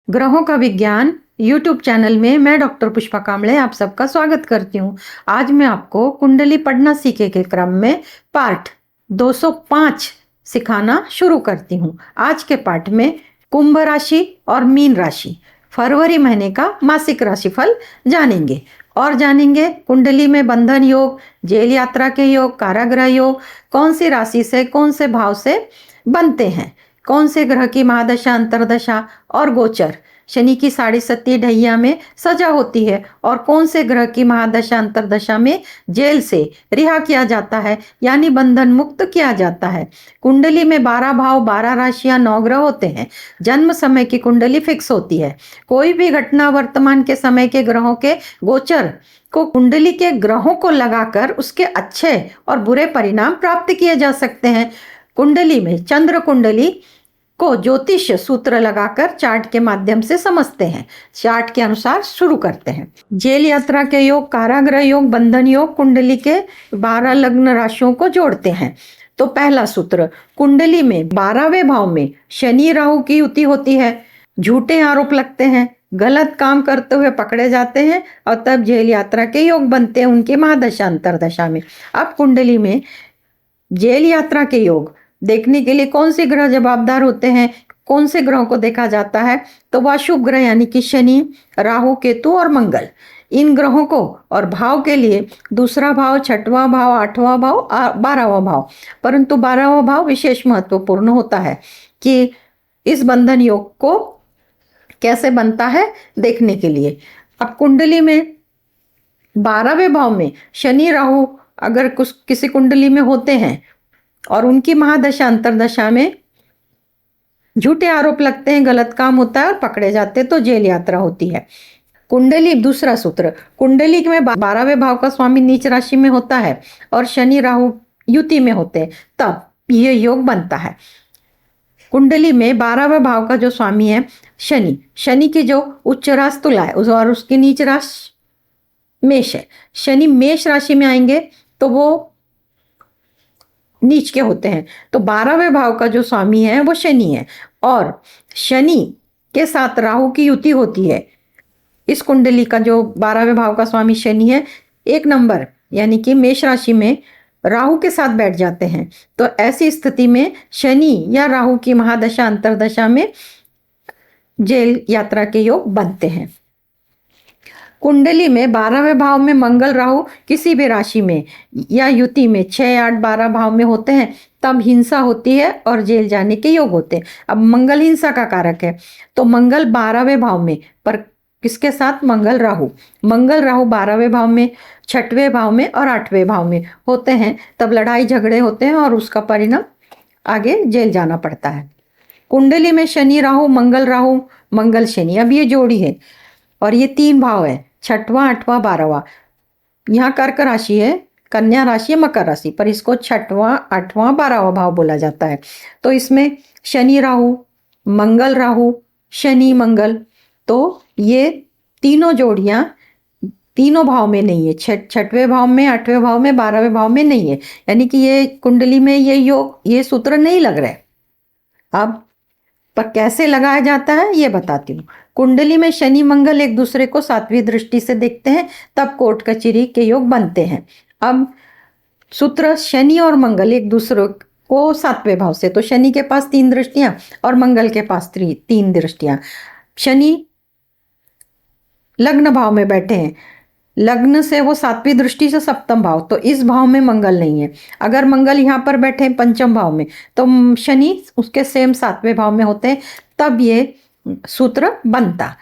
ग्रहों का विज्ञान यूट्यूब चैनल में मैं डॉक्टर पुष्पा कामले आप सबका स्वागत करती हूँ। आज मैं आपको कुंडली पढ़ना सीखे के क्रम में पार्ट 205 सिखाना शुरू करती हूँ। आज के पाठ में कुंभ राशि और मीन राशि फरवरी महीने का मासिक राशिफल जानेंगे और जानेंगे कुंडली में बंधन योग, जेल यात्रा के योग, कारागृह योग कौन सी राशि से कौन से भाव से बनते हैं, कौन से ग्रह की महादशा, अंतरदशा और गोचर शनि की 7.5 ढैया में सजा होती है और कौन से ग्रह की महादशा अंतरदशा में जेल से रिहा किया जाता है यानी बंधन मुक्त किया जाता है। कुंडली में 12 भाव, 12 राशियां, 9 ग्रह होते हैं। जन्म समय की कुंडली फिक्स होती है। कोई भी घटना वर्तमान के समय के ग्रहों के गोचर को कुंडली के ग्रहों को लगाकर उसके अच्छे और बुरे परिणाम प्राप्त किए जा सकते हैं। कुंडली में चंद्र कुंडली को ज्योतिष सूत्र लगाकर चार्ट के माध्यम से समझते हैं। चार्ट के अनुसार शुरू करते हैं। जेल यात्रा के योग, कारागृह योग, बंधन योग कुंडली के 12 लग्न राशियों को जोड़ते हैं। तो पहला सूत्र, कुंडली में 12वें भाव में शनि राहु की युति होती है। झूठे आरोप लगते हैं, गलत काम करते हुए पकड़े जाते हैं और तब जेल यात्रा के योग बनते हैं उनके महादशा अंतरदशा में। अब कुंडली में जेल यात्रा के योग देखने के लिए कौन से ग्रह जवाबदार होते हैं, कौन से ग्रहों को देखा जाता है, तो वह शुभ ग्रह यानी कि शनि, राहु, केतु और मंगल। इन ग्रहों को और भाव के लिए दूसरा भाव, छठवां भाव, 8वां भाव, 12वां भाव, परंतु 12वां भाव विशेष महत्वपूर्ण होता है कि इस बंधन योग को कैसे बनता है देखने के लिए। अब कुंडली में 12वें भाव में शनि राहु अगर किसी कुंडली में होते हैं और उनकी महादशा अंतरदशा में झूठे आरोप लगते हैं, गलत काम होता है और पकड़े जाते हैं तो जेल यात्रा होती है। कुंडली, दूसरा सूत्र, कुंडली में 12वें भाव का स्वामी नीच राशि में होता है और शनि राहु युति में होते हैं तब यह योग बनता है। कुंडली में 12वें भाव का जो स्वामी है शनि, शनि की जो उच्च राशि तुला है और उसकी नीच राशि मेष है। शनि मेष राशि में आएंगे तो वो नीच के होते हैं। तो 12वें भाव का जो स्वामी है वो शनि है और शनि के साथ राहु की युति होती है। इस कुंडली का जो 12वें भाव का स्वामी शनि है 1 नंबर यानी कि मेष राशि में राहु के साथ बैठ जाते हैं। तो ऐसी स्थिति में शनि या राहु की महादशा अंतरदशा में जेल यात्रा के योग बनते हैं। कुंडली में 12वें भाव में मंगल राहु किसी भी राशि में या युति में 6, 8, 12 भाव में होते हैं तब हिंसा होती है और जेल जाने के योग होते हैं। अब मंगल हिंसा का कारक है तो मंगल 12वें भाव में, पर किसके साथ, मंगल राहु 12वें भाव में, 6वें भाव में और 8वें भाव में होते हैं तब लड़ाई झगड़े होते हैं और उसका परिणाम आगे जेल जाना पड़ता है। कुंडली में शनि राहु, मंगल शनि, अब ये जोड़ी है और ये 3 भाव है, 6वां, 8वां, 12वां। यहाँ कर्क राशि है, कन्या राशि है, मकर राशि, पर इसको 6वां, 8वां, 12वां भाव बोला जाता है। तो इसमें शनि राहु, मंगल राहु, शनि मंगल, तो ये तीनों जोड़ियां तीनों भाव में नहीं है, 6वें भाव में, 8वें भाव में, 12वें भाव में नहीं है, यानी कि ये कुंडली में ये योग, ये सूत्र नहीं लग रहे। अब पर कैसे लगाया जाता है ये बताती हूँ। कुंडली में शनि मंगल एक दूसरे को 7वीं दृष्टि से देखते हैं तब कोर्ट कचहरी के योग बनते हैं। अब सूत्र, शनि और मंगल एक दूसरे को 7वें भाव से, तो शनि के पास 3 दृष्टियां और मंगल के पास 3 दृष्टियां। शनि लग्न भाव में बैठे हैं, लग्न से वो 7वीं दृष्टि से सप्तम भाव, तो इस भाव में मंगल नहीं है। अगर मंगल यहाँ पर बैठे हैं पंचम भाव में तो शनि उसके सेम 7वें भाव में होते हैं तब ये सूत्र बनता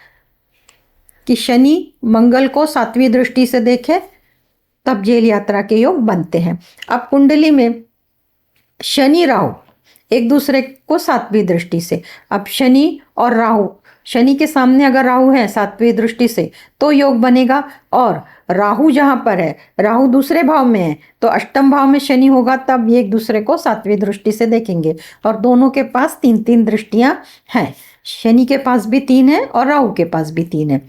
कि शनि मंगल को 7वीं दृष्टि से देखे तब जेल यात्रा के योग बनते हैं। अब कुंडली में शनि राहु एक दूसरे को 7वीं दृष्टि से, अब शनि और राहु, शनि के सामने अगर राहु है 7वीं दृष्टि से तो योग बनेगा और राहु जहां पर है, राहु दूसरे भाव में है तो अष्टम भाव में शनि होगा तब ये एक दूसरे को 7वीं दृष्टि से देखेंगे और दोनों के पास 3 दृष्टियां हैं। शनि के पास भी 3 है और राहु के पास भी 3 है।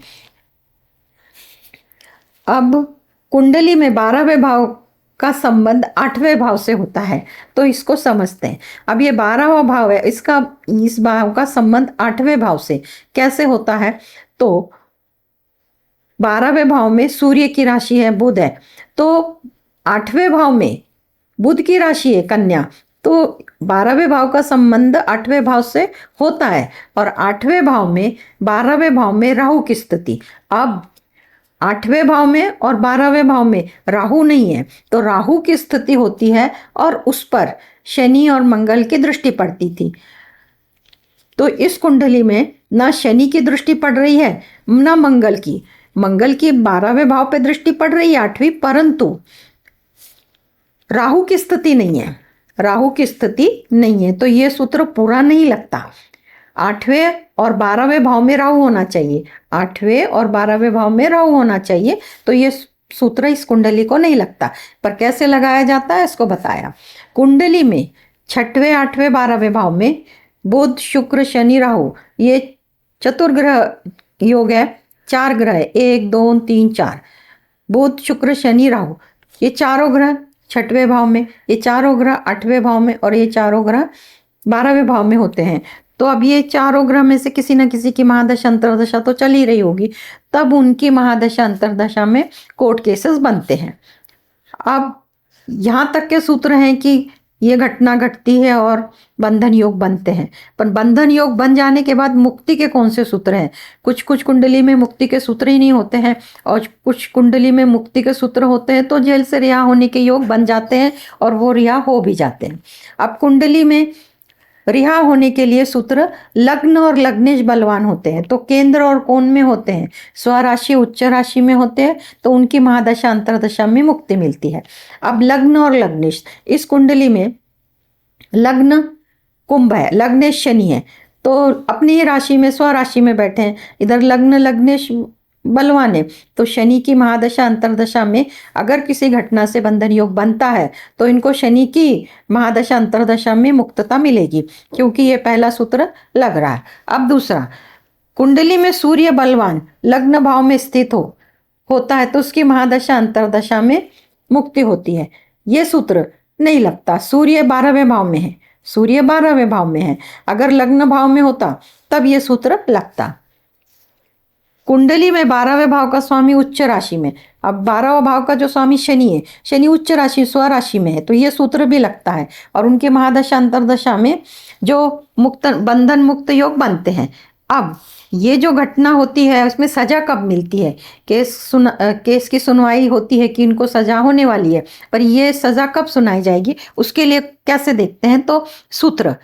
अब कुंडली में 12वें भाव का संबंध 8वें भाव से होता है, तो इसको समझते हैं। अब ये 12वां भाव है, इस भाव का संबंध 8वें भाव से कैसे होता है? तो 12वें भाव में सूर्य की राशि है बुध है, तो 8वें भाव में बुध की राशि है कन्या, तो 12वें भाव का संबंध 8वें भाव से होता है। और 8वें भाव में 12वें भाव में राहु की स्थिति, अब 8वें भाव में और 12वें भाव में राहु नहीं है, तो राहु की स्थिति होती है और उस पर शनि और मंगल की दृष्टि पड़ती थी। तो इस कुंडली में ना शनि की दृष्टि पड़ रही है ना मंगल की 12वें भाव पे दृष्टि पड़ रही है 8वीं, परंतु राहु की स्थिति नहीं है, तो ये सूत्र पूरा नहीं लगता। 8वें और 12वें भाव में राहु होना चाहिए, 8वें और 12वें भाव में राहु होना चाहिए, तो ये सूत्र इस कुंडली को नहीं लगता। पर कैसे लगाया जाता है इसको बताया। कुंडली में 6वें 8वें 12वें भाव में बुध शुक्र शनि राहु, ये चतुर्ग्रह योग है, 4 ग्रह है, 1 2 3 4, बुध शुक्र शनि राहु, ये चारों ग्रह 6वें भाव में, ये चारों ग्रह 8वें भाव में और ये चारों ग्रह 12वें भाव में होते हैं। तो अब ये चारों ग्रह में से किसी न किसी की महादशा अंतर्दशा तो चल ही रही होगी, तब उनकी महादशा अंतर्दशा में कोर्ट केसेस बनते हैं। अब यहाँ तक के सूत्र हैं कि ये घटना घटती है और बंधन योग बनते हैं, पर बंधन योग बन जाने के बाद मुक्ति के कौन से सूत्र हैं? कुछ कुछ कुंडली में मुक्ति के सूत्र ही नहीं होते हैं, और कुछ कुंडली में मुक्ति के सूत्र होते हैं, तो जेल से रिहा होने के योग बन जाते हैं और वो रिहा हो भी जाते हैं। अब कुंडली में रिहा होने के लिए सूत्र लग्न और लग्नेश बलवान होते हैं, तो केंद्र और कोण में होते हैं, स्वराशि उच्च राशि में होते हैं, तो उनकी महादशा अंतर्दशा में मुक्ति मिलती है। अब लग्न और लग्नेश, इस कुंडली में लग्न कुंभ है, लग्नेश शनि है, तो अपनी ही राशि में स्वराशि में बैठे हैं, इधर लग्न लग्नेश बलवान है, तो शनि की महादशा अंतर्दशा में अगर किसी घटना से बंधन योग बनता है तो इनको शनि की महादशा अंतर्दशा में मुक्तता मिलेगी, क्योंकि ये पहला सूत्र लग रहा है। अब दूसरा, कुंडली में सूर्य बलवान लग्न भाव में स्थित होता है तो उसकी महादशा अंतर्दशा में मुक्ति होती है, ये सूत्र नहीं लगता। सूर्य 12वें भाव में है, अगर लग्न भाव में होता तब ये सूत्र लगता। कुंडली में 12वें भाव का स्वामी उच्च राशि में, अब 12वां भाव का जो स्वामी शनि है, शनि उच्च राशि स्वराशि में है, तो ये सूत्र भी लगता है और उनके महादशा अंतर्दशा में जो बंधन मुक्त योग बनते हैं। अब ये जो घटना होती है उसमें सजा कब मिलती है? केस की सुनवाई होती है कि इनको सजा होने वाली है, पर ये सजा कब सुनाई जाएगी उसके लिए कैसे देखते हैं, तो सूत्र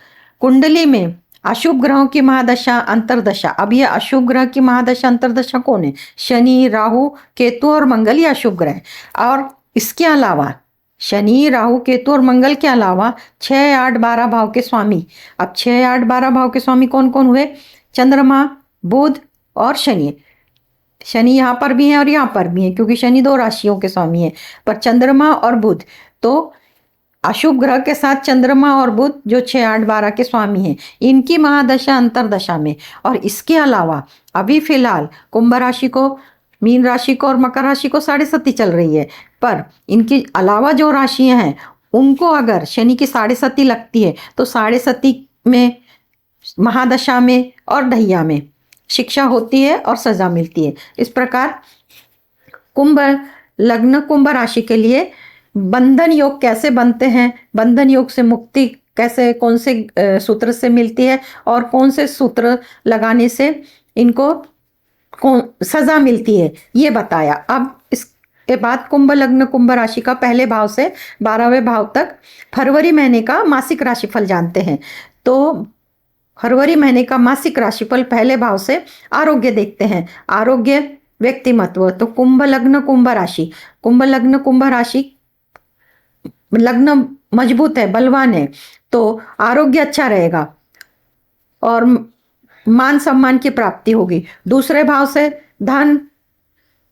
कुंडली में अशुभ ग्रहों की महादशा अंतर्दशा, अब ये अशुभ ग्रह की महादशा अंतर्दशा कौन है? शनि राहु केतु और मंगल, ये अशुभ ग्रह। और इसके अलावा शनि राहु केतु और मंगल के अलावा 6 8 12 भाव के स्वामी, अब 6 8 12 भाव के स्वामी कौन कौन हुए? चंद्रमा बुध और शनि यहाँ पर भी हैं और यहाँ पर भी हैं, क्योंकि शनि 2 राशियों के स्वामी हैं, पर चंद्रमा और बुध, तो अशुभ ग्रह के साथ चंद्रमा और बुध जो 6 8 12 के स्वामी हैं, इनकी महादशा अंतर्दशा में। और इसके अलावा अभी फिलहाल कुंभ राशि को, मीन राशि को और मकर राशि को 7.5 चल रही है, पर इनके अलावा जो राशियां हैं उनको अगर शनि की 7.5 लगती है तो 7.5 में, महादशा में और ढैया में शिक्षा होती है और सजा मिलती है। इस प्रकार कुंभ लग्न कुंभ राशि के लिए बंधन योग कैसे बनते हैं, बंधन योग से मुक्ति कैसे, कौन से सूत्र से मिलती है और कौन से सूत्र लगाने से इनको कौन सजा मिलती है, ये बताया। अब इसके बाद कुंभ लग्न कुंभ राशि का पहले भाव से 12वें भाव तक फरवरी महीने का मासिक राशिफल जानते हैं। तो फरवरी महीने का मासिक राशिफल पहले भाव से आरोग्य देखते हैं, आरोग्य व्यक्तिमत्व। तो कुंभ लग्न कुंभ राशि लग्न मजबूत है, बलवान है, तो आरोग्य अच्छा रहेगा और मान सम्मान की प्राप्ति होगी। दूसरे भाव से धन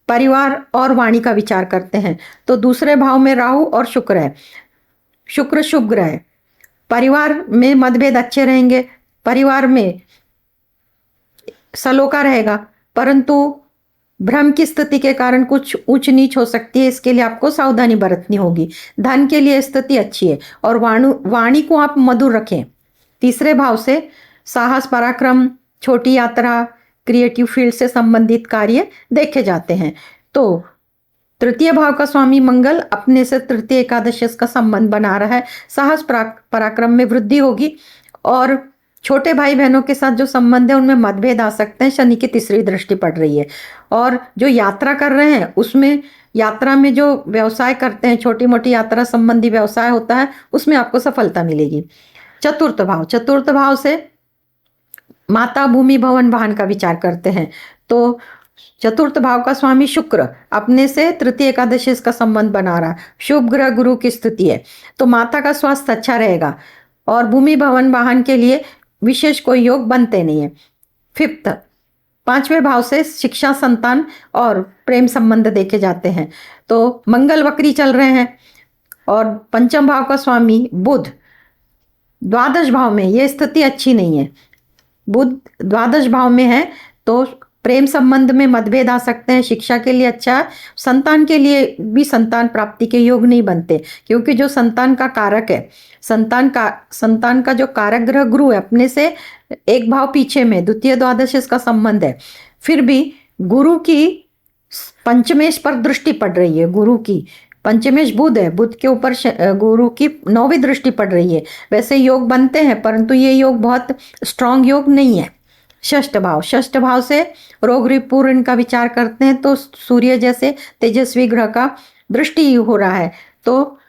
परिवार और वाणी का विचार करते हैं, तो दूसरे भाव में राहु और शुक्र है, शुक्र शुभ ग्रह है, परिवार में मतभेद अच्छे रहेंगे, परिवार में सलोका रहेगा, परंतु भ्रम की स्थिति के कारण कुछ ऊंच नीच हो सकती है, इसके लिए आपको सावधानी बरतनी होगी। धन के लिए स्थिति अच्छी है और वाणी को आप मधुर रखें। तीसरे भाव से साहस, पराक्रम, छोटी यात्रा, क्रिएटिव फील्ड से संबंधित कार्य देखे जाते हैं। तो तृतीय भाव का स्वामी मंगल अपने से तृतीय एकादशी का संबंध बना रहा है। साहस पराक्रम में वृद्धि होगी और छोटे भाई बहनों के साथ जो संबंध है उनमें मतभेद आ सकते हैं। शनि की तीसरी दृष्टि पड़ रही है और जो यात्रा कर रहे हैं उसमें, यात्रा में जो व्यवसाय करते हैं, छोटी मोटी यात्रा संबंधी व्यवसाय होता है, उसमें आपको सफलता मिलेगी। चतुर्थ भाव से माता, भूमि, भवन, वाहन का विचार करते हैं। तो चतुर्थ भाव का स्वामी शुक्र अपने से तृतीय एकादशी का संबंध बना रहा है। शुभ ग्रह गुरु की स्थिति है, तो माता का स्वास्थ्य अच्छा रहेगा और भूमि, भवन, वाहन के लिए विशेष कोई योग बनते नहीं है। फिफ्थ, पांचवें भाव से शिक्षा, संतान और प्रेम संबंध देखे जाते हैं। तो मंगल वक्री चल रहे हैं और पंचम भाव का स्वामी बुध द्वादश भाव में, ये स्थिति अच्छी नहीं है। बुध द्वादश भाव में है तो प्रेम संबंध में मतभेद आ सकते हैं। शिक्षा के लिए अच्छा है, संतान के लिए भी संतान प्राप्ति के योग नहीं बनते, क्योंकि जो संतान का कारक है, संतान का जो कारक ग्रह गुरु है, अपने से एक भाव पीछे में द्वितीय द्वादश इसका संबंध है। फिर भी गुरु की पंचमेश पर दृष्टि पड़ रही है। गुरु की पंचमेश बुध है, बुध के ऊपर गुरु की 9वीं दृष्टि पड़ रही है। वैसे योग बनते हैं परंतु ये योग बहुत स्ट्रांग योग नहीं है। षष्ठ भाव से रोग रिपुण का विचार करते हैं, तो सूर्य जैसे तेजस्वी ग्रह का दृष्टि हो रहा है, तो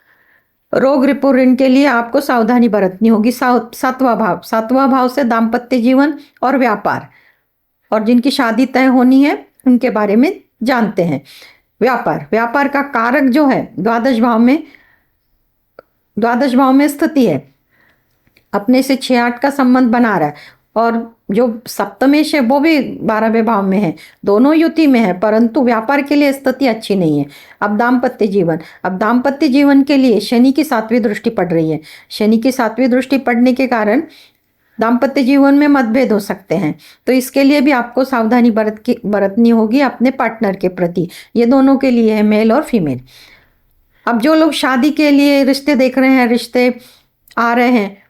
रोग रिपुण के लिए आपको सावधानी बरतनी होगी। सातवां भाव से दाम्पत्य जीवन और व्यापार, और जिनकी शादी तय होनी है उनके बारे में जानते हैं। व्यापार का कारक जो है द्वादश भाव में स्थिति है, अपने से 6-8 का संबंध बना रहा है और जो सप्तमेश है वो भी 12वें भाव में है। दोनों युति में है परंतु व्यापार के लिए स्थिति अच्छी नहीं है। अब दाम्पत्य जीवन के लिए शनि की 7वीं दृष्टि पड़ रही है। शनि की 7वीं दृष्टि पड़ने के कारण दाम्पत्य जीवन में मतभेद हो सकते हैं, तो इसके लिए भी आपको सावधानी बरतनी होगी अपने पार्टनर के प्रति। ये दोनों के लिए है, मेल और फीमेल। अब जो लोग शादी के लिए रिश्ते देख रहे हैं, रिश्ते आ रहे हैं,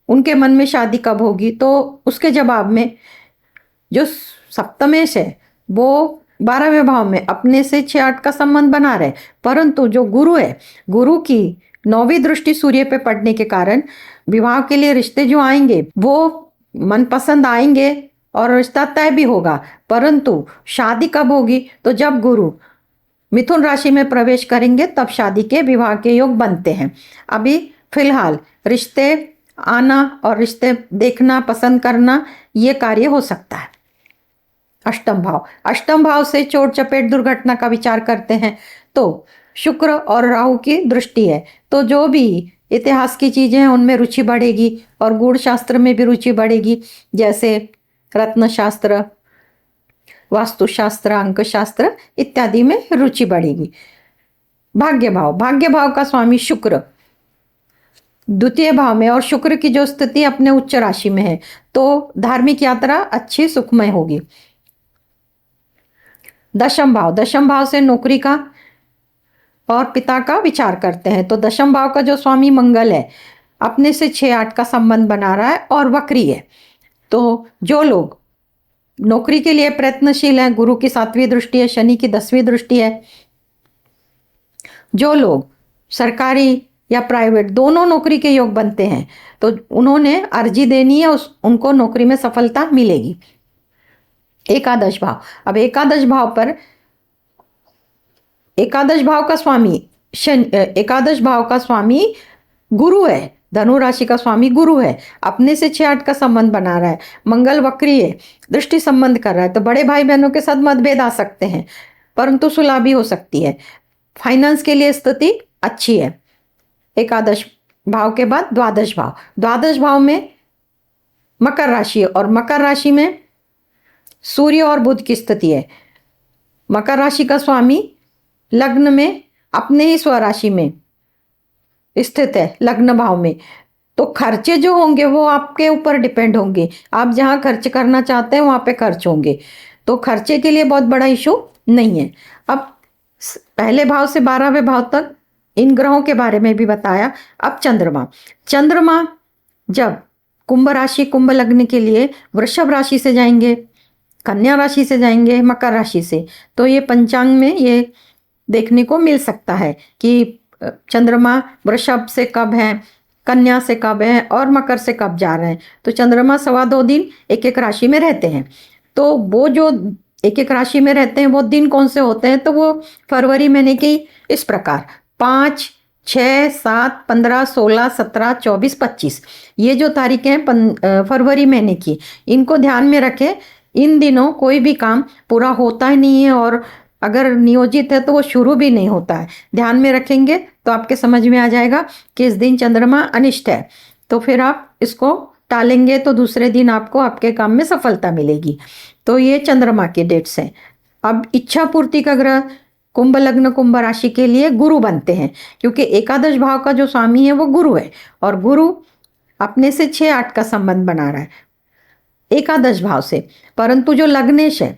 उनके मन में शादी कब होगी, तो उसके जवाब में जो सप्तमेश है वो 12वें भाव में अपने से 6-8 का संबंध बना रहे, परंतु जो गुरु है, गुरु की 9वीं दृष्टि सूर्य पे पड़ने के कारण विवाह के लिए रिश्ते जो आएंगे वो मनपसंद आएंगे और रिश्ता तय भी होगा, परंतु शादी कब होगी, तो जब गुरु मिथुन राशि में प्रवेश करेंगे तब शादी के विवाह के योग बनते हैं। अभी फिलहाल रिश्ते आना और रिश्ते देखना, पसंद करना, ये कार्य हो सकता है। अष्टम भाव से चोट चपेट दुर्घटना का विचार करते हैं, तो शुक्र और राहु की दृष्टि है, तो जो भी इतिहास की चीजें हैं उनमें रुचि बढ़ेगी और गूढ़ शास्त्र में भी रुचि बढ़ेगी, जैसे रत्न शास्त्र, वास्तुशास्त्र, अंक शास्त्र इत्यादि में रुचि बढ़ेगी। भाग्य भाव का स्वामी शुक्र द्वितीय भाव में और शुक्र की जो स्थिति अपने उच्च राशि में है, तो धार्मिक यात्रा अच्छी सुखमय होगी। दशम भाव से नौकरी का और पिता का विचार करते हैं, तो दशम भाव का जो स्वामी मंगल है अपने से 6-8 का संबंध बना रहा है और वक्री है। तो जो लोग नौकरी के लिए प्रयत्नशील हैं, गुरु की 7वीं दृष्टि है, शनि की 10वीं दृष्टि है। जो लोग सरकारी या प्राइवेट दोनों नौकरी के योग बनते हैं, तो उन्होंने अर्जी देनी है, उनको नौकरी में सफलता मिलेगी। एकादश भाव का स्वामी गुरु है, धनु राशि का स्वामी गुरु है, अपने से 6-8 का संबंध बना रहा है। मंगल वक्री है, दृष्टि संबंध कर रहा है, तो बड़े भाई बहनों के साथ मतभेद आ सकते हैं परंतु सुलह भी हो सकती है। फाइनेंस के लिए स्थिति अच्छी है। एकादश भाव के बाद द्वादश भाव में मकर राशि है और मकर राशि में सूर्य और बुध की स्थिति है। मकर राशि का स्वामी लग्न में अपने ही स्वराशि में स्थित है, लग्न भाव में, तो खर्चे जो होंगे वो आपके ऊपर डिपेंड होंगे। आप जहां खर्च करना चाहते हैं वहां पे खर्च होंगे, तो खर्चे के लिए बहुत बड़ा इशू नहीं है। अब पहले भाव से 12वें भाव तक इन ग्रहों के बारे में भी बताया। अब चंद्रमा, चंद्रमा जब कुंभ राशि कुंभ लग्न के लिए वृषभ राशि से जाएंगे, कन्या राशि से जाएंगे, मकर राशि से, तो ये पंचांग में ये देखने को मिल सकता है कि चंद्रमा वृषभ से कब है, कन्या से कब है और मकर से कब जा रहे हैं। तो चंद्रमा 2.25 दिन एक एक राशि में रहते हैं। तो वो जो एक एक राशि में रहते हैं वो दिन कौन से होते हैं, तो वो फरवरी महीने की इस प्रकार 5, 6, 7, 15, 16, 17, 24, 25 ये जो तारीखें हैं फरवरी महीने की, इनको ध्यान में रखें। इन दिनों कोई भी काम पूरा होता ही नहीं है और अगर नियोजित है तो वो शुरू भी नहीं होता है। ध्यान में रखेंगे तो आपके समझ में आ जाएगा कि इस दिन चंद्रमा अनिष्ट है, तो फिर आप इसको टालेंगे तो दूसरे दिन आपको आपके काम में सफलता मिलेगी। तो ये चंद्रमा के डेट्स हैं। अब इच्छा पूर्ति का ग्रह कुंभ लग्न कुंभ राशि के लिए गुरु बनते हैं, क्योंकि एकादश भाव का जो स्वामी है वो गुरु है और गुरु अपने से 6-8 का संबंध बना रहा है एकादश भाव से। परंतु जो लग्नेश है,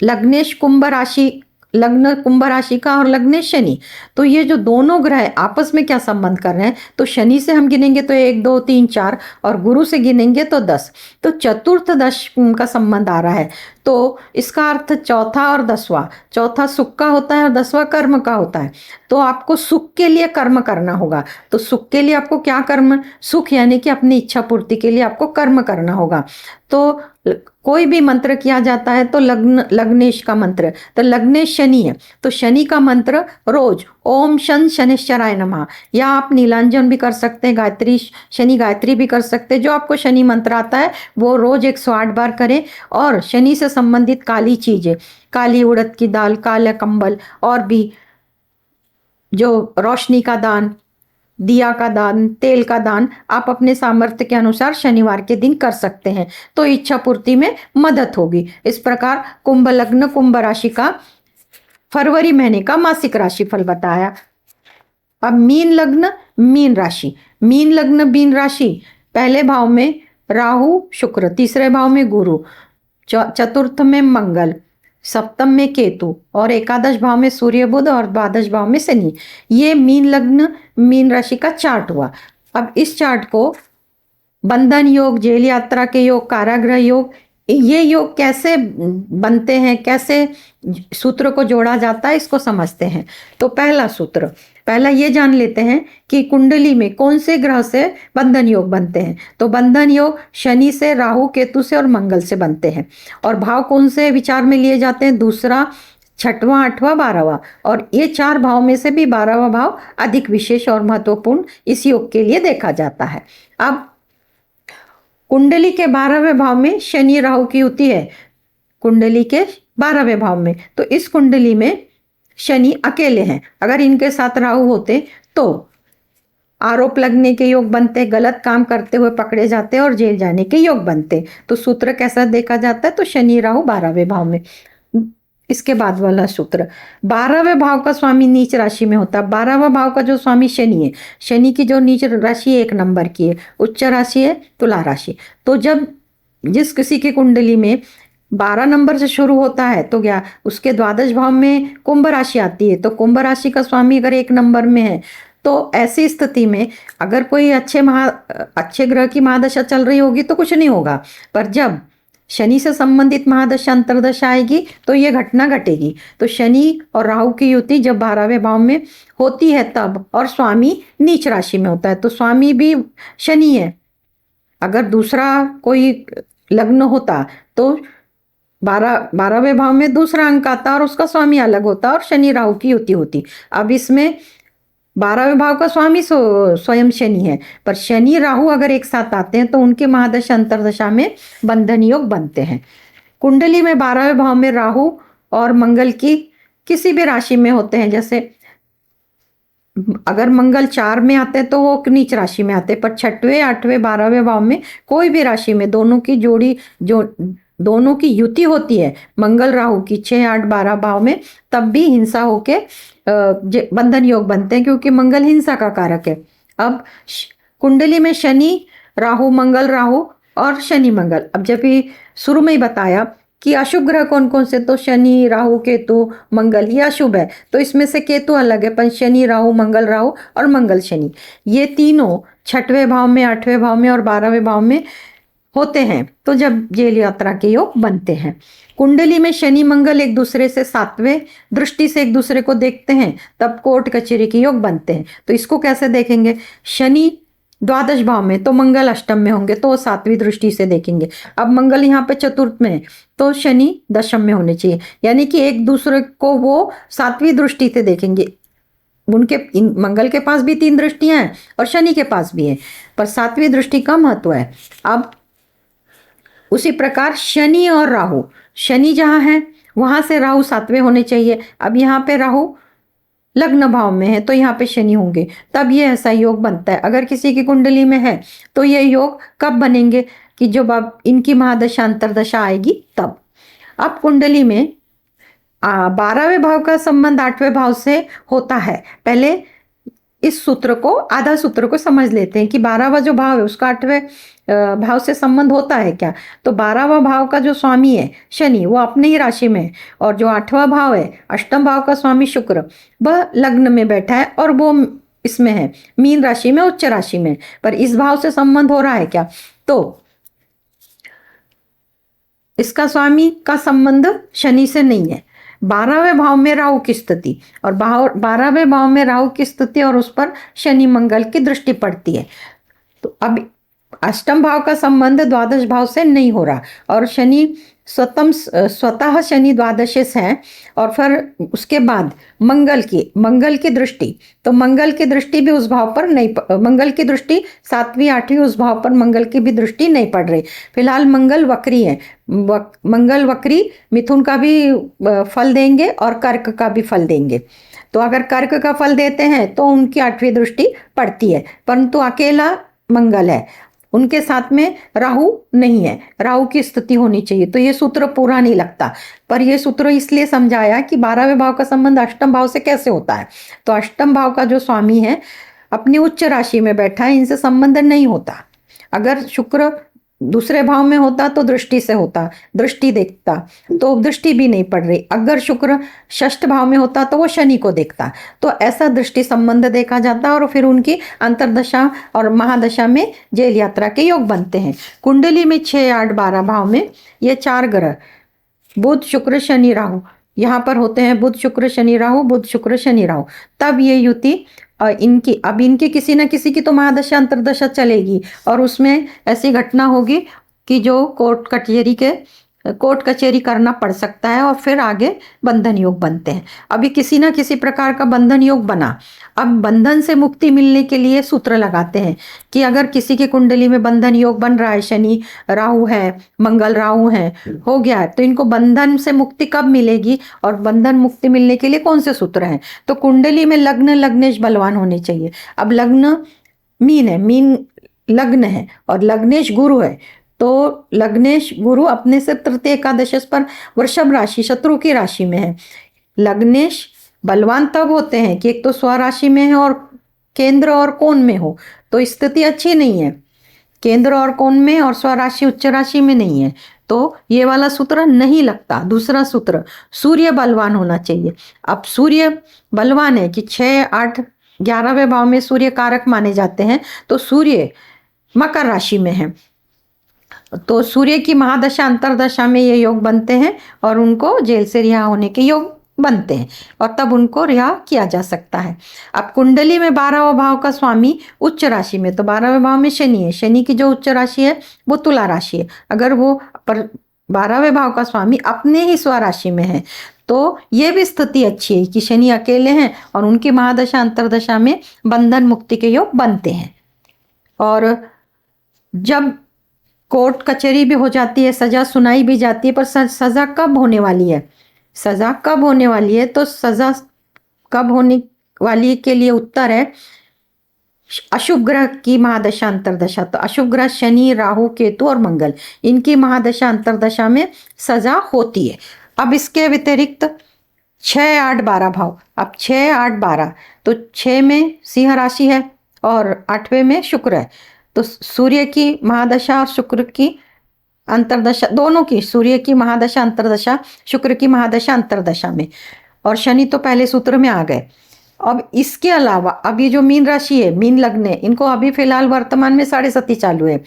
लग्नेश कुंभ राशि, लग्न कुंभ राशि का और लग्नेश शनि, तो ये जो दोनों ग्रह आपस में क्या संबंध कर रहे हैं, तो शनि से हम गिनेंगे तो 1, 2, 3, 4 और गुरु से गिनेंगे तो 10, तो चतुर्थ दश का संबंध आ रहा है। तो इसका अर्थ चौथा और 10वां, चौथा सुख का होता है और 10वां कर्म का होता है। तो आपको सुख के लिए कर्म करना होगा। तो सुख के लिए आपको क्या कर्म, सुख यानी कि अपनी इच्छा पूर्ति के लिए आपको कर्म करना होगा। तो कोई भी मंत्र किया जाता है तो लग्नेश का मंत्र, तो लग्नेश शनि है तो शनि का मंत्र रोज ओम शन शनिश्चराय नमः, या आप नीलांजन भी कर सकते हैं, गायत्री शनि गायत्री भी कर सकते हैं। जो आपको शनि मंत्र आता है वो रोज 108 बार करें। और शनि से संबंधित काली चीजें, काली उड़द की दाल, काला कंबल और भी जो रोशनी का दान, दिया का दान, तेल का दान आप अपने सामर्थ्य के अनुसार शनिवार के दिन कर सकते हैं, तो इच्छा पूर्ति में मदद होगी। इस प्रकार कुंभ लग्न कुंभ राशि का फरवरी महीने का मासिक राशिफल बताया। अब मीन लग्न मीन राशि, मीन लग्न मीन राशि, पहले भाव में राहु शुक्र, तीसरे भाव में गुरु, चतुर्थ में मंगल, सप्तम में केतु और एकादश भाव में सूर्य बुध और द्वादश भाव में शनि। ये मीन लग्न मीन राशि का चार्ट हुआ। अब इस चार्ट को बंधन योग, जेल यात्रा के योग, कारागृह योग, ये योग कैसे बनते हैं, कैसे सूत्र को जोड़ा जाता है, इसको समझते हैं। तो पहला सूत्र, पहला ये जान लेते हैं कि कुंडली में कौन से ग्रह से बंधन योग बनते हैं। तो बंधन योग शनि से, राहु केतु से और मंगल से बनते हैं। और भाव कौन से विचार में लिए जाते हैं, दूसरा, 6वां, 8वां, 12वां, और ये 4 भाव में से भी 12वां भाव अधिक विशेष और महत्वपूर्ण इस योग के लिए देखा जाता है। अब कुंडली के 12वें भाव में शनि राहु की युति है, कुंडली के 12वें भाव में। तो इस कुंडली में शनि अकेले हैं, अगर इनके साथ राहु होते तो आरोप लगने के योग बनते, गलत काम करते हुए पकड़े जाते और जेल जाने के योग बनते। तो सूत्र कैसा देखा जाता है, तो शनि राहु 12वें भाव में। इसके बाद वाला सूत्र, 12वें भाव का स्वामी नीच राशि में होता है। 12वां भाव का जो स्वामी शनि है, शनि की जो नीच राशि 1 नंबर की है, उच्च राशि है तुला राशि। तो जब जिस किसी की कुंडली में 12 नंबर से शुरू होता है तो क्या उसके द्वादश भाव में कुंभ राशि आती है, तो कुंभ राशि का स्वामी अगर 1 नंबर में है तो ऐसी स्थिति में अगर कोई अच्छे ग्रह की महादशा चल रही होगी तो कुछ नहीं होगा। पर जब शनि से संबंधित महादशा अंतरदशा आएगी तो ये घटना घटेगी। तो शनि और राहु की युति जब 12वें भाव में होती है तब, और स्वामी नीच राशि में होता है, तो स्वामी भी शनि है। अगर दूसरा कोई लग्न होता तो 12वें भाव में दूसरा अंक आता और उसका स्वामी अलग होता और शनि राहु की युति होती। अब इसमें 12वें भाव का स्वामी स्वयं शनि है, पर शनि राहु अगर एक साथ आते हैं तो उनके महादशा अंतरदशा में बंधन योग बनते हैं। कुंडली में 12वें भाव में राहु और मंगल की किसी भी राशि में होते हैं, जैसे अगर मंगल 4 में आते हैं तो वो नीच राशि में आते हैं, पर 6वें, 8वें, 12वें भाव में कोई भी राशि में दोनों की जोड़ी, जो दोनों की युति होती है मंगल राहु की 6, 8, 12 भाव में, तब भी हिंसा होके बंधन योग बनते हैं, क्योंकि मंगल हिंसा का कारक है। अब कुंडली में शनि राहु, मंगल राहु और शनि मंगल, अब जब भी शुरू में ही बताया कि अशुभ ग्रह कौन कौन से, तो शनि राहु केतु मंगल, ये अशुभ है। तो इसमें से केतु अलग है, पर शनि राहु, मंगल राहु और मंगल शनि, ये तीनों छठवें भाव में, आठवें भाव में और 12वें भाव में होते हैं। तो जब जेल यात्रा के योग बनते हैं, कुंडली में शनि मंगल एक दूसरे से 7वें दृष्टि से एक दूसरे को देखते हैं, तब कोर्ट कचहरी के योग बनते हैं। तो इसको कैसे देखेंगे, शनि द्वादश भाव में तो मंगल अष्टम में होंगे, तो 7वीं दृष्टि से देखेंगे। अब मंगल यहाँ पे चतुर्थ में है, तो शनि दशम में होने चाहिए, यानी कि एक दूसरे को वो 7वीं दृष्टि से देखेंगे। उनके मंगल के पास भी 3 दृष्टियां हैं और शनि के पास भी है, पर 7वीं दृष्टि का महत्व है। अब उसी प्रकार शनि और राहु, शनि जहां है वहां से राहु 7वें होने चाहिए। अब यहाँ पे राहु लग्न भाव में है, तो यहाँ पे शनि होंगे, तब ये ऐसा योग बनता है। अगर किसी की कुंडली में है तो ये योग कब बनेंगे, कि जब अब इनकी महादशा अंतरदशा आएगी तब। अब कुंडली में 12वें भाव का संबंध 8वें भाव से होता है। पहले इस सूत्र को, आधा सूत्र को समझ लेते हैं कि 12वां जो भाव है उसका 8वें भाव से संबंध होता है क्या। तो 12वां भाव का जो स्वामी है शनि, वो अपने ही राशि में है, और जो 8वां भाव है अष्टम भाव का स्वामी शुक्र, वह लग्न में बैठा है और वो इसमें है मीन राशि में, उच्च राशि में। पर इस भाव से संबंध हो रहा है क्या, तो इसका स्वामी का संबंध शनि से नहीं है। 12वें भाव में राहु की स्थिति, और 12वें भाव में राहु की स्थिति और उस पर शनि मंगल की दृष्टि पड़ती है। तो अब अष्टम भाव का संबंध द्वादश भाव से नहीं हो रहा, और शनि स्वतः शनि द्वादशिस है, और फिर उसके बाद मंगल की दृष्टि, तो मंगल की दृष्टि भी उस भाव पर नहीं, मंगल की दृष्टि 7वीं 8वीं उस भाव पर मंगल की भी दृष्टि नहीं पड़ रही। फिलहाल मंगल वक्री है, मंगल वक्री मिथुन का भी फल देंगे और कर्क का भी फल देंगे। तो अगर कर्क का फल देते हैं तो उनकी 8वीं दृष्टि पड़ती है, परंतु अकेला मंगल है, उनके साथ में राहु नहीं है, राहु की स्थिति होनी चाहिए। तो ये सूत्र पूरा नहीं लगता, पर यह सूत्र इसलिए समझाया कि 12वें भाव का संबंध अष्टम भाव से कैसे होता है। तो अष्टम भाव का जो स्वामी है अपनी उच्च राशि में बैठा है, इनसे संबंध नहीं होता। अगर शुक्र दूसरे भाव में होता तो दृष्टि से होता, दृष्टि देखता, तो दृष्टि भी नहीं पड़ रही। अगर शुक्र षष्ठ भाव में होता तो वो शनि को देखता, तो ऐसा दृष्टि संबंध देखा जाता और फिर उनकी अंतरदशा और महादशा में जेल यात्रा के योग बनते हैं। कुंडली में 6, 8, 12 भाव में ये 4 ग्रह बुध शुक्र शनि राहु यहाँ पर होते हैं, बुध शुक्र शनि राहु, बुध शुक्र शनि राहु, तब ये युति इनकी किसी न किसी की तो महादशा अंतरदशा चलेगी, और उसमें ऐसी घटना होगी कि जो कोर्ट कचहरी करना पड़ सकता है, और फिर आगे बंधन योग बनते हैं। अभी किसी ना किसी प्रकार का बंधन योग बना, अब बंधन से मुक्ति मिलने के लिए सूत्र लगाते हैं कि अगर किसी की कुंडली में बंधन योग बन रहा है, शनि राहु है, मंगल राहु है, हो गया है, तो इनको बंधन से मुक्ति कब मिलेगी, और बंधन मुक्ति मिलने के लिए कौन से सूत्र हैं। तो कुंडली में लग्न लग्नेश बलवान होने चाहिए। अब लग्न मीन है, मीन लग्न है, और लग्नेश गुरु है, तो लग्नेश गुरु अपने से तृतीय एकादश पर वृषभ राशि शत्रु की राशि में है। लग्नेश बलवान तब होते हैं कि एक तो स्वराशि में है और केंद्र और कोण में हो, तो स्थिति अच्छी नहीं है। केंद्र और कोण में और स्वराशि उच्च राशि में नहीं है, तो ये वाला सूत्र नहीं लगता। दूसरा सूत्र, सूर्य बलवान होना चाहिए। अब सूर्य बलवान है कि 6, 8, 11वें भाव में सूर्य कारक माने जाते हैं, तो सूर्य मकर राशि में है, तो सूर्य की महादशा अंतरदशा में ये योग बनते हैं और उनको जेल से रिहा होने के योग बनते हैं, और तब उनको रिहा किया जा सकता है। अब कुंडली में 12वां भाव का स्वामी उच्च राशि में, तो 12वें भाव में शनि है, शनि की जो उच्च राशि है वो तुला राशि है। अगर वो पर 12वें भाव का स्वामी अपने ही स्वराशि में है, तो ये भी स्थिति अच्छी है कि शनि अकेले हैं और उनकी महादशा अंतरदशा में बंधन मुक्ति के योग बनते हैं। और जब कोर्ट कचहरी भी हो जाती है, सजा सुनाई भी जाती है, पर सजा कब होने वाली है, सजा कब होने वाली है, तो सजा कब होने वाली के लिए उत्तर है अशुभ ग्रह की महादशा अंतरदशा। तो अशुभ ग्रह शनि राहु केतु और मंगल, इनकी महादशा अंतरदशा में सजा होती है। अब इसके व्यतिरिक्त 6, 8, 12 भाव, अब 6, 8, 12, तो 6 में सिंह राशि है और 8वें में शुक्र है, तो सूर्य की महादशा और शुक्र की अंतर्दशा दोनों की, सूर्य की महादशा अंतर्दशा, शुक्र की महादशा अंतर्दशा में, और शनि तो पहले सूत्र में आ गए। अब इसके अलावा अब ये जो मीन राशि है, मीन लग्न है, इनको अभी फिलहाल वर्तमान में 7.5 चालू है।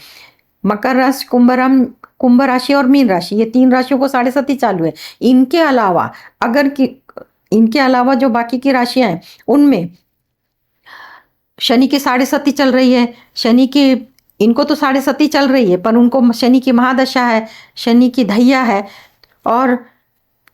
मकर राशि, कुंभ राशि और मीन राशि, ये 3 राशियों को 7.5 चालू है। इनके अलावा इनके अलावा जो बाकी की राशियां हैं उनमें शनि की 7.5 चल रही है। शनि की, इनको तो 7.5 चल रही है, पर उनको शनि की महादशा है, शनि की धैया है। और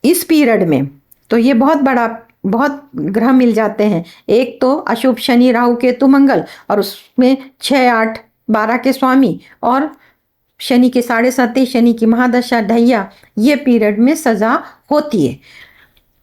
इस पीरियड में तो ये बहुत ग्रह मिल जाते हैं। एक तो अशुभ शनि, राहु केतु मंगल, और उसमें 6, 8, 12 के स्वामी, और शनि की 7.5, शनि की महादशा, ढैया, ये पीरियड में सजा होती है।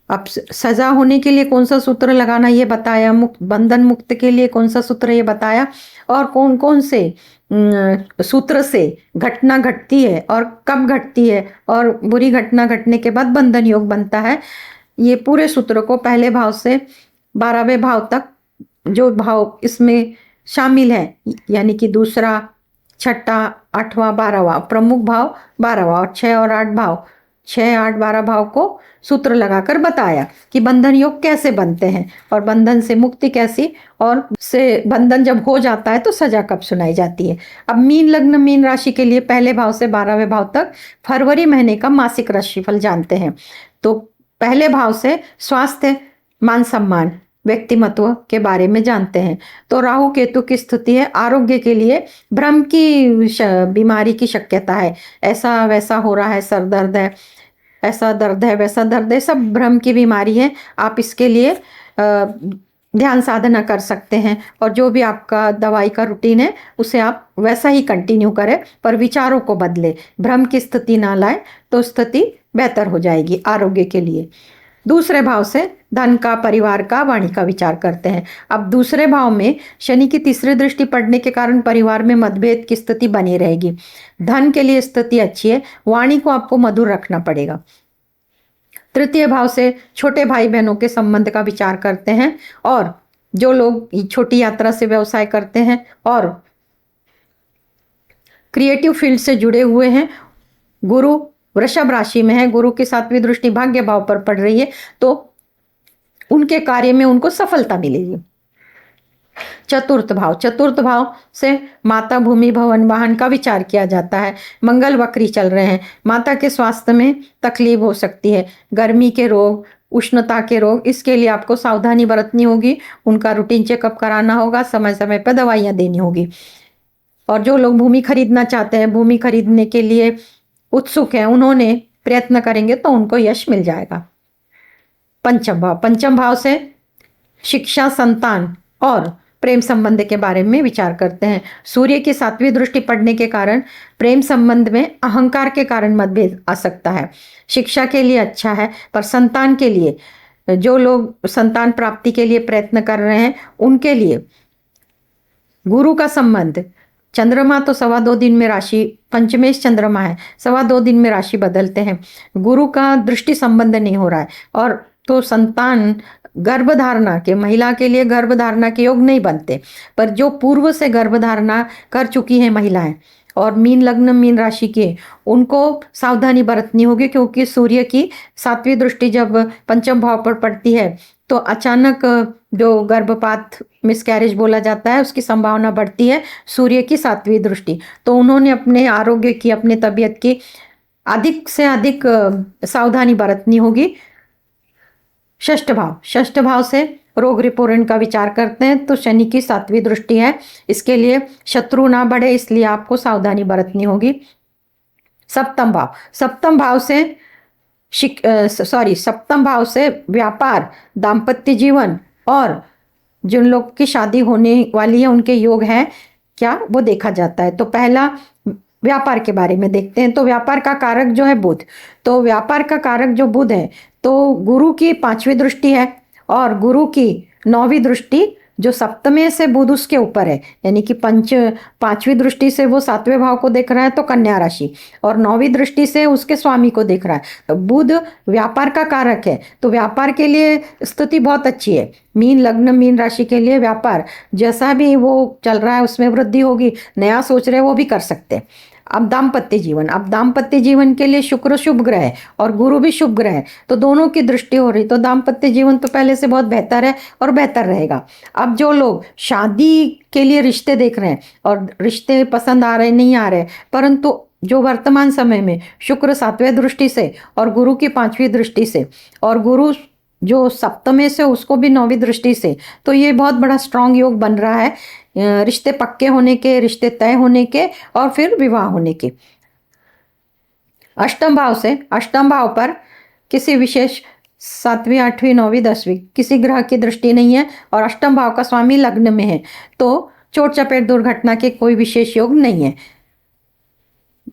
अब सजा होने के लिए कौन सा सूत्र लगाना ये बताया, बंधन मुक्त के लिए कौन सा सूत्र ये बताया, और कौन कौन से सूत्र से घटना घटती है और कब घटती है, और बुरी घटना घटने के बाद बंधन योग बनता है। ये पूरे सूत्र को पहले भाव से 12वें भाव तक जो भाव इसमें शामिल है, यानी कि दूसरा, छठा, 8वां, 12वां, प्रमुख भाव 12वां, और 6 और 8 भाव, 6, 8, 12 भाव को सूत्र लगाकर बताया कि बंधन योग कैसे बनते हैं और बंधन से मुक्ति कैसी, और से बंधन जब हो जाता है तो सजा कब सुनाई जाती है। अब मीन लग्न, मीन राशि के लिए पहले भाव से 12वें भाव तक फरवरी महीने का मासिक राशिफल जानते हैं। तो पहले भाव से स्वास्थ्य, मान सम्मान, व्यक्तिमत्व के बारे में जानते हैं। तो राहु केतु की स्थिति है, आरोग्य के लिए भ्रम की बीमारी की शक्यता है। ऐसा वैसा हो रहा है, सर दर्द है, ऐसा दर्द है, वैसा दर्द है, सब भ्रम की बीमारी है। आप इसके लिए ध्यान साधना कर सकते हैं, और जो भी आपका दवाई का रूटीन है उसे आप वैसा ही कंटिन्यू करें, पर विचारों को बदले, भ्रम की स्थिति ना लाए तो स्थिति बेहतर हो जाएगी आरोग्य के लिए। दूसरे भाव से धन का, परिवार का, वाणी का विचार करते हैं। अब दूसरे भाव में शनि की तीसरी दृष्टि पड़ने के कारण परिवार में मतभेद की स्थिति बनी रहेगी। धन के लिए स्थिति अच्छी है, वाणी को आपको मधुर रखना पड़ेगा। तृतीय भाव से छोटे भाई बहनों के संबंध का विचार करते हैं, और जो लोग छोटी यात्रा से व्यवसाय करते हैं और क्रिएटिव फील्ड से जुड़े हुए हैं, गुरु वृषभ राशि में है, गुरु की 7वीं दृष्टि भाग्य भाव पर पड़ रही है, तो उनके कार्य में उनको सफलता मिलेगी। चतुर्थ भाव से माता, भूमि, भवन, वाहन का विचार किया जाता है। मंगल वक्री चल रहे हैं, माता के स्वास्थ्य में तकलीफ हो सकती है, गर्मी के रोग, उष्णता के रोग, इसके लिए आपको सावधानी बरतनी होगी। उनका रूटीन चेकअप कराना होगा, समय समय पर दवाइयाँ देनी होगी। और जो लोग भूमि खरीदना चाहते हैं, भूमि खरीदने के लिए उत्सुक हैं, उन्होंने प्रयत्न करेंगे तो उनको यश मिल जाएगा। पंचम भाव से शिक्षा, संतान और प्रेम संबंध के बारे में विचार करते हैं। सूर्य की 7वीं दृष्टि पड़ने के कारण प्रेम संबंध में अहंकार के कारण मतभेद आ सकता है। शिक्षा के लिए अच्छा है, पर संतान के लिए, जो लोग संतान प्राप्ति के लिए प्रयत्न कर रहे हैं उनके लिए गुरु का संबंध, चंद्रमा तो 2.25 दिन में राशि, पंचमेश चंद्रमा है, 2.25 दिन में राशि बदलते हैं। गुरु का दृष्टि संबंध नहीं हो रहा है, और तो संतान गर्भधारणा के, महिला के लिए गर्भधारणा के योग नहीं बनते। पर जो पूर्व से गर्भधारणा कर चुकी है महिलाएं और मीन लग्न, मीन राशि के, उनको सावधानी बरतनी होगी, क्योंकि सूर्य की 7वीं दृष्टि जब पंचम भाव पर पड़ती है तो अचानक जो गर्भपात, मिसकैरेज बोला जाता है, उसकी संभावना बढ़ती है। सूर्य की 7वीं दृष्टि, तो उन्होंने अपने आरोग्य की, अपने तबीयत की अधिक से अधिक सावधानी बरतनी होगी। षष्ठ भाव से रोग रिपोर्ट का विचार करते हैं, तो शनि की 7वीं दृष्टि है, इसके लिए शत्रु ना बढ़े, इसलिए आपको सावधानी बरतनी होगी। सप्तम भाव से व्यापार, दाम्पत्य जीवन, और जिन लोग की शादी होने वाली है उनके योग हैं क्या, वो देखा जाता है। तो पहला व्यापार के बारे में देखते हैं। तो व्यापार का कारक जो है बुध, तो व्यापार का कारक जो बुध है, तो गुरु की 5वीं दृष्टि है, और गुरु की 9वीं दृष्टि जो सप्तमे से बुध उसके ऊपर है, यानी कि 5वीं दृष्टि से वो 7वें भाव को देख रहा है, तो कन्या राशि, और 9वीं दृष्टि से उसके स्वामी को देख रहा है। तो बुध व्यापार का कारक है, तो व्यापार के लिए स्थिति बहुत अच्छी है। मीन लग्न, मीन राशि के लिए व्यापार जैसा भी वो चल रहा है उसमें वृद्धि होगी, नया सोच रहे वो भी कर सकते हैं। अब दाम्पत्य जीवन के लिए शुक्र शुभ ग्रह है और गुरु भी शुभ ग्रह है, तो दोनों की दृष्टि हो रही, तो दाम्पत्य जीवन तो पहले से बहुत बेहतर है और बेहतर रहेगा। अब जो लोग शादी के लिए रिश्ते देख रहे हैं और रिश्ते पसंद आ रहे नहीं आ रहे, परंतु जो वर्तमान समय में शुक्र 7वें दृष्टि से और गुरु की 5वीं दृष्टि से और गुरु जो सप्तमे से उसको भी 9वीं दृष्टि से, तो ये बहुत बड़ा स्ट्रांग योग बन रहा है रिश्ते पक्के होने के, रिश्ते तय होने के और फिर विवाह होने के। अष्टम भाव पर किसी विशेष 7वीं 8वीं 9वीं 10वीं किसी ग्रह की दृष्टि नहीं है और अष्टम भाव का स्वामी लग्न में है, तो चोट चपेट दुर्घटना के कोई विशेष योग नहीं है।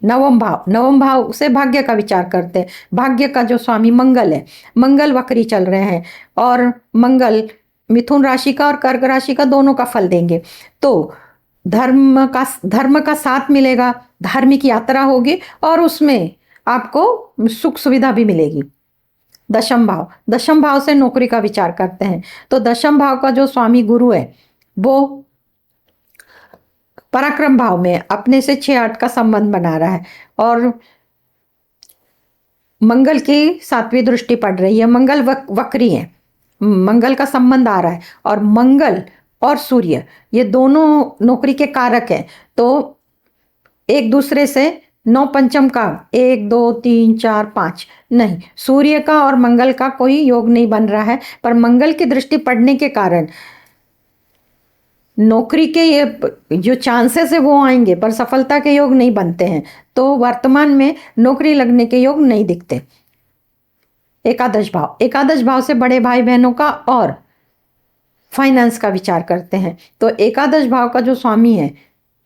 नवम भाव से भाग्य का विचार करते हैं। भाग्य का जो स्वामी मंगल है, मंगल वक्री चल रहे हैं और मंगल मिथुन राशि का और कर्क राशि का दोनों का फल देंगे, तो धर्म का साथ मिलेगा, धार्मिक यात्रा होगी और उसमें आपको सुख सुविधा भी मिलेगी। दशम भाव से नौकरी का विचार करते हैं, तो दशम भाव का जो स्वामी गुरु है वो पराक्रम भाव में अपने से 6-8 का संबंध बना रहा है और मंगल की 7वीं दृष्टि पड़ रही है। मंगल वक्री है, मंगल का संबंध आ रहा है और मंगल और सूर्य ये दोनों नौकरी के कारक हैं, तो एक दूसरे से 9 पंचम का 1 2 3 4 5 नहीं, सूर्य का और मंगल का कोई योग नहीं बन रहा है, पर मंगल की दृष्टि पड़ने के कारण नौकरी के ये जो चांसेस है वो आएंगे, पर सफलता के योग नहीं बनते हैं, तो वर्तमान में नौकरी लगने के योग नहीं दिखते। एकादश भाव से बड़े भाई बहनों का और फाइनेंस का विचार करते हैं, तो एकादश भाव का जो स्वामी है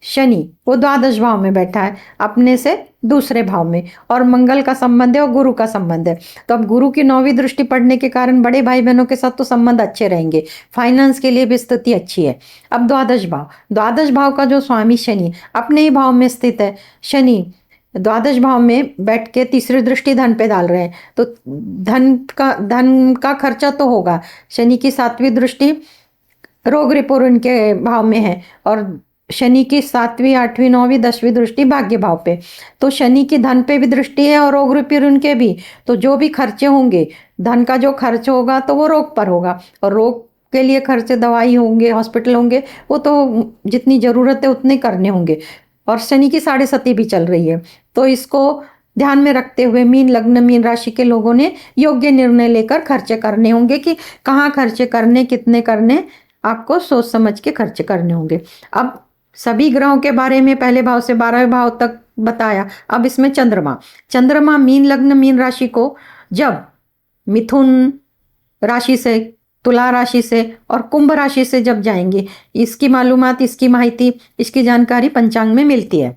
शनि वो द्वादश भाव में बैठा है अपने से दूसरे भाव में और मंगल का संबंध है और गुरु का संबंध है, तो अब गुरु की 9वीं दृष्टि पड़ने के कारण बड़े भाई बहनों के साथ तो संबंध अच्छे रहेंगे, फाइनेंस के लिए भी स्थिति अच्छी है। अब द्वादश भाव का जो स्वामी शनि अपने ही भाव में स्थित है, शनि द्वादश भाव में बैठ के तीसरी दृष्टि धन पे डाल रहे हैं, तो धन का खर्चा तो होगा। शनि की 7वीं दृष्टि रोग रिपुरन के भाव में है और शनि की 7वीं 8वीं 9वीं 10वीं दृष्टि भाग्य भाव पे, तो शनि की धन पे भी दृष्टि है और रोग रिपुरन के भी, तो जो भी खर्चे होंगे, धन का जो खर्च होगा तो वो रोग पर होगा और रोग के लिए खर्चे दवाई होंगे, हॉस्पिटल होंगे, वो तो जितनी ज़रूरत है उतने करने होंगे। और शनि की 7.5 भी चल रही है, तो इसको ध्यान में रखते हुए मीन राशि के लोगों ने योग्य निर्णय लेकर खर्चे करने होंगे कि कहाँ खर्चे करने, कितने करने, आपको सोच समझ के खर्च करने होंगे। अब सभी ग्रहों के बारे में पहले भाव से 12वें भाव तक बताया। अब इसमें चंद्रमा मीन लग्न मीन राशि को जब मिथुन राशि से, तुला राशि से और कुंभ राशि से जब जाएंगे, इसकी मालूमात, इसकी माहिती, इसकी जानकारी पंचांग में मिलती है।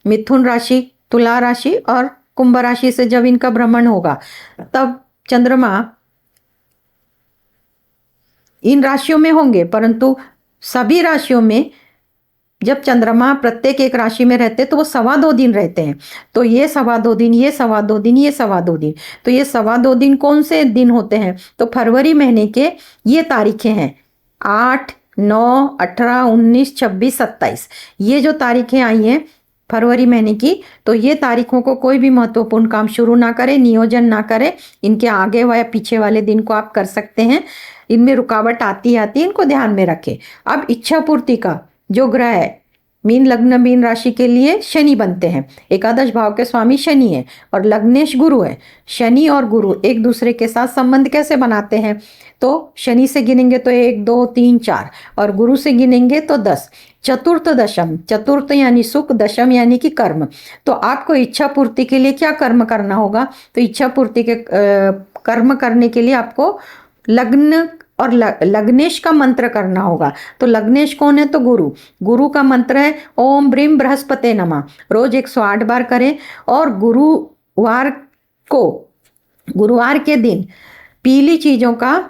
मिथुन राशि, तुला राशि और कुंभ राशि से जब इनका भ्रमण होगा, तब चंद्रमा इन राशियों में होंगे, परंतु सभी राशियों में जब चंद्रमा प्रत्येक एक राशि में रहते तो वो 2.25 दिन रहते हैं, तो ये 2.25 दिन, ये 2.25 दिन, ये 2.25 दिन, तो ये 2.25 दिन कौन से दिन होते हैं, तो फरवरी महीने के ये तारीखें हैं 8 9 18 19 26 27, ये जो तारीखें आई हैं फरवरी महीने की, तो ये तारीखों को कोई भी महत्वपूर्ण काम शुरू ना करें, नियोजन ना करें, इनके आगे व पीछे वाले दिन को आप कर सकते हैं, इनमें रुकावट आती है, इनको ध्यान में रखें। अब इच्छा पूर्ति का जो ग्रह है मीन लग्न मीन राशि के लिए शनि बनते हैं, एकादश भाव के स्वामी शनि है और लग्नेश गुरु है। शनि और गुरु एक दूसरे के साथ संबंध कैसे बनाते हैं, तो शनि से गिनेंगे तो 1 2 3 4 और गुरु से गिनेंगे तो 10। चतुर्थ यानी सुख, दशम यानी कि कर्म, तो आपको इच्छा पूर्ति के लिए क्या कर्म करना होगा, तो इच्छा पूर्ति के कर्म करने के लिए आपको लग्न और लग्नेश का मंत्र करना होगा। तो लग्नेश कौन है, तो गुरु का मंत्र है ओम ब्रीम बृहस्पते नमः, रोज 108 बार करें और गुरुवार के दिन पीली चीजों का,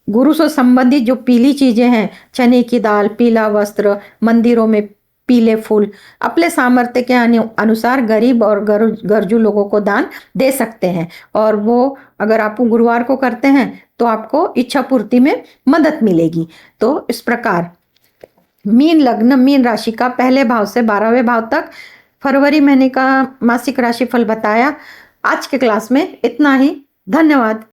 गुरु से संबंधित जो पीली चीजें हैं, चने की दाल, पीला वस्त्र, मंदिरों में पीले फूल, अपने सामर्थ्य के अनुसार गरीब और गरजू लोगों को दान दे सकते हैं, और वो अगर आप गुरुवार को करते हैं तो आपको इच्छा पूर्ति में मदद मिलेगी। तो इस प्रकार मीन लग्न मीन राशि का पहले भाव से 12वें भाव तक फरवरी महीने का मासिक राशिफल बताया। आज के क्लास में इतना ही। धन्यवाद।